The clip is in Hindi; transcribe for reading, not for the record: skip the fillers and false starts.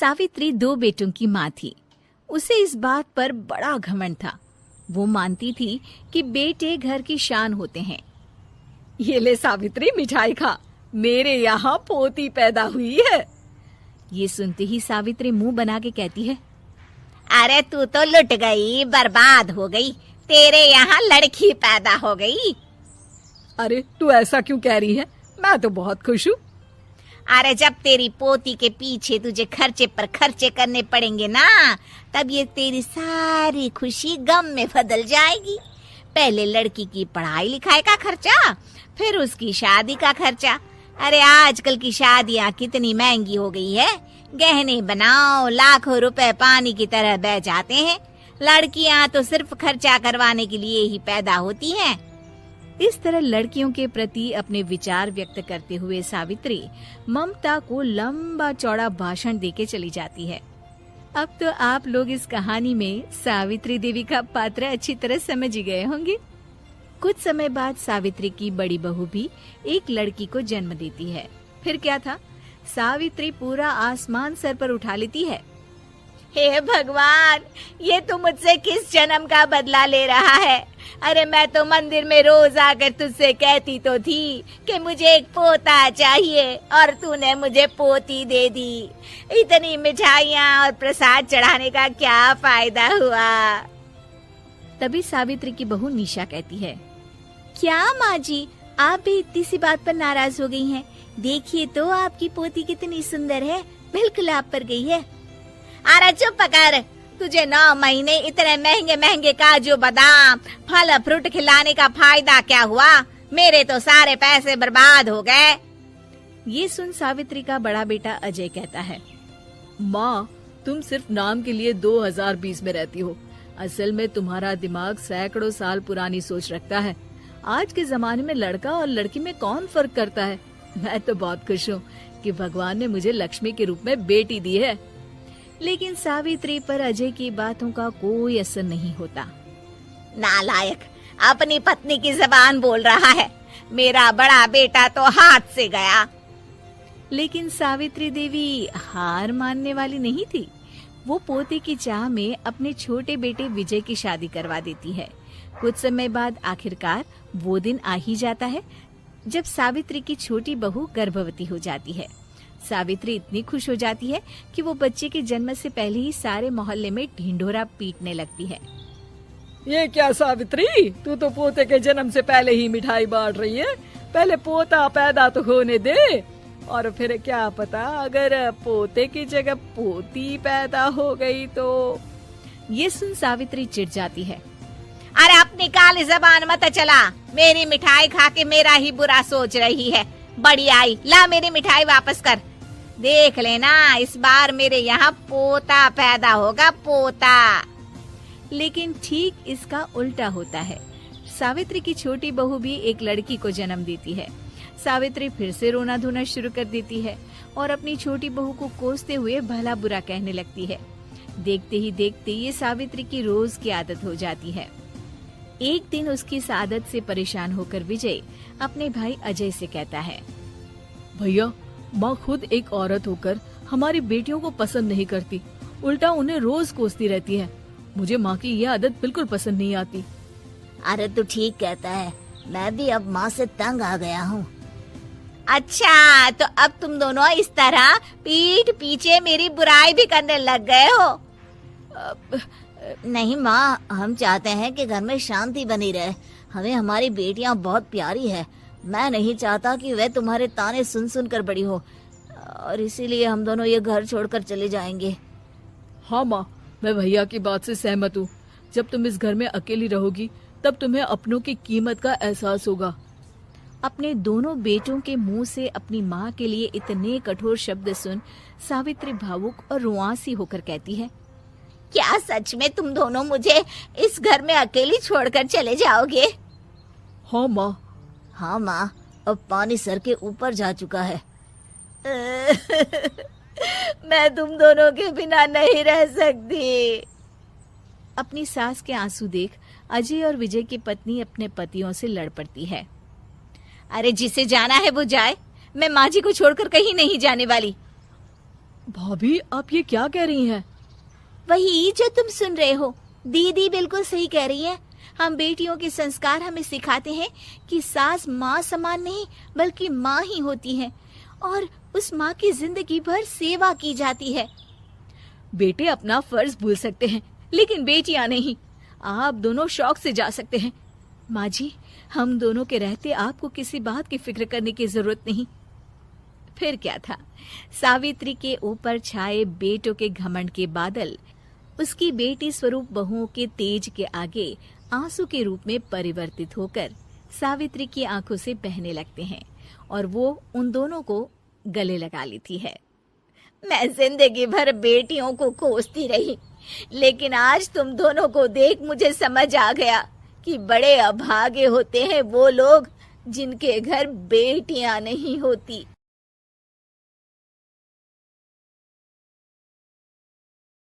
सावित्री 2 बेटों की माँ थी। उसे इस बात पर बड़ा घमंड था। वो मानती थी कि बेटे घर की शान होते हैं। ये ले सावित्री, मिठाई खा, मेरे यहाँ पोती पैदा हुई है। ये सुनते ही सावित्री मुंह बना के कहती है, अरे तू तो लुट गई, बर्बाद हो गई, तेरे यहाँ लड़की पैदा हो गई। अरे तू ऐसा क्यों कह रही है? मैं तो बहुत खुश हूँ। अरे जब तेरी पोती के पीछे तुझे खर्चे पर खर्चे करने पड़ेंगे ना, तब ये तेरी सारी खुशी गम में बदल जाएगी। पहले लड़की की पढ़ाई लिखाई का खर्चा, फिर उसकी शादी का खर्चा। अरे आजकल की शादियाँ कितनी महंगी हो गई है। गहने बनाओ, लाखों रुपए पानी की तरह बह जाते हैं। लड़कियाँ तो सिर्फ खर्चा करवाने के लिए ही पैदा होती हैं। इस तरह लड़कियों के प्रति अपने विचार व्यक्त करते हुए सावित्री ममता को लंबा चौड़ा भाषण देके चली जाती है। अब तो आप लोग इस कहानी में सावित्री देवी का पात्र अच्छी तरह समझ ही गए होंगे। कुछ समय बाद सावित्री की बड़ी बहू भी एक लड़की को जन्म देती है। फिर क्या था, सावित्री पूरा आसमान सर पर उठा लेती है। हे भगवान, ये तू मुझसे किस जन्म का बदला ले रहा है? अरे मैं तो मंदिर में रोज आकर तुझसे कहती तो थी कि मुझे एक पोता चाहिए, और तूने मुझे पोती दे दी। इतनी मिठाइयाँ और प्रसाद चढ़ाने का क्या फायदा हुआ? तभी सावित्री की बहू निशा कहती है, क्या माँ जी, आप भी इतनी सी बात पर नाराज हो गई हैं? देखिए तो आपकी पोती कितनी सुंदर है, बिल्कुल आप पर गई है। अरे चुप कर, तुझे 9 महीने इतने महंगे महंगे काजू बादाम फल फ्रूट खिलाने का फायदा क्या हुआ? मेरे तो सारे पैसे बर्बाद हो गए। ये सुन सावित्री का बड़ा बेटा अजय कहता है, माँ, तुम सिर्फ नाम के लिए 2020 में रहती हो। असल में तुम्हारा दिमाग सैकड़ों साल पुरानी सोच रखता है। आज के जमाने में लड़का और लड़की में कौन फर्क करता है? मैं तो बहुत खुश हूँ कि भगवान ने मुझे लक्ष्मी के रूप में बेटी दी है। लेकिन सावित्री पर अजय की बातों का कोई असर नहीं होता। नालायक, अपनी पत्नी की जबान बोल रहा है। मेरा बड़ा बेटा तो हाथ से गया। लेकिन सावित्री देवी हार मानने वाली नहीं थी। वो पोते की चाह में अपने छोटे बेटे विजय की शादी करवा देती है। कुछ समय बाद आखिरकार वो दिन आ ही जाता है जब सावित्री की छोटी बहू गर्भवती हो जाती है। सावित्री इतनी खुश हो जाती है कि वो बच्चे के जन्म से पहले ही सारे मोहल्ले में ढिंढोरा पीटने लगती है। ये क्या सावित्री, तू तो पोते के जन्म से पहले ही मिठाई बांट रही है। पहले पोता पैदा तो होने दे, और फिर क्या पता अगर पोते की जगह पोती पैदा हो गई तो। ये सुन सावित्री चिढ़ जाती है। अरे अपनी काली जबान मत चला। मेरी मिठाई खा के मेरा ही बुरा सोच रही है। बड़ी आई, ला मेरी मिठाई वापस कर। देख लेना, इस बार मेरे यहाँ पोता पैदा होगा, पोता। लेकिन ठीक इसका उल्टा होता है। सावित्री की छोटी बहू भी एक लड़की को जन्म देती है। सावित्री फिर से रोना धोना शुरू कर देती है और अपनी छोटी बहू को कोसते हुए भला बुरा कहने लगती है। देखते ही देखते ये सावित्री की रोज की आदत हो जाती है। एक दिन उसकी इस आदत से परेशान होकर विजय अपने भाई अजय से कहता है, भैया, माँ खुद एक औरत होकर हमारी बेटियों को पसंद नहीं करती, उल्टा उन्हें रोज कोसती रहती है। मुझे माँ की यह आदत बिल्कुल पसंद नहीं आती। अरे तू ठीक कहता है, मैं भी अब माँ से तंग आ गया हूँ। अच्छा, तो अब तुम दोनों इस तरह पीठ पीछे मेरी बुराई भी करने लग गए हो? नहीं माँ, हम चाहते हैं कि घर में शांति बनी रहे। हमें हमारी बेटियाँ बहुत प्यारी है। मैं नहीं चाहता कि वह तुम्हारे ताने सुन सुन कर बड़ी हो, और इसीलिए हम दोनों ये घर छोड़कर चले जाएंगे। हाँ माँ, मैं भैया की बात से सहमत हूँ। जब तुम इस घर में अकेली रहोगी तब तुम्हें अपनों की कीमत का एहसास होगा। अपने दोनों बेटों के मुंह से अपनी माँ के लिए इतने कठोर शब्द सुन सावित्री भावुक और रुआंसी होकर कहती है, क्या सच में तुम दोनों मुझे इस घर में अकेली छोड़कर चले जाओगे? हाँ माँ। हाँ माँ, अब पानी सर के ऊपर जा चुका है। मैं तुम दोनों के बिना नहीं रह सकती। अपनी सास के आंसू देख अजय और विजय की पत्नी अपने पतियों से लड़ पड़ती है। अरे जिसे जाना है वो जाए, मैं माँ जी को छोड़कर कहीं नहीं जाने वाली। भाभी, आप ये क्या कह रही हैं? वही जो तुम सुन रहे हो, दीदी बिल्कुल सही कह रही है। हम बेटियों के संस्कार हमें सिखाते हैं कि सास माँ समान नहीं बल्कि माँ ही होती है और उस माँ की जिंदगी भर सेवा की जाती है। बेटे अपना फर्ज भूल सकते हैं, लेकिन बेटियां नहीं। आप दोनों शौक से जा सकते हैं। माँ जी, हम दोनों के रहते आपको किसी बात की फिक्र करने की जरूरत नहीं। फिर क्या था, सावित्री के ऊपर छाए बेटों के घमंड के बादल उसकी बेटी स्वरूप बहुओं के तेज के आगे आंसू के रूप में परिवर्तित होकर सावित्री की आंखों से बहने लगते हैं और वो उन दोनों को गले लगा लेती है। मैं जिंदगी भर बेटियों को कोसती रही, लेकिन आज तुम दोनों को देख मुझे समझ आ गया कि बड़े अभागे होते हैं वो लोग जिनके घर बेटियां नहीं होती।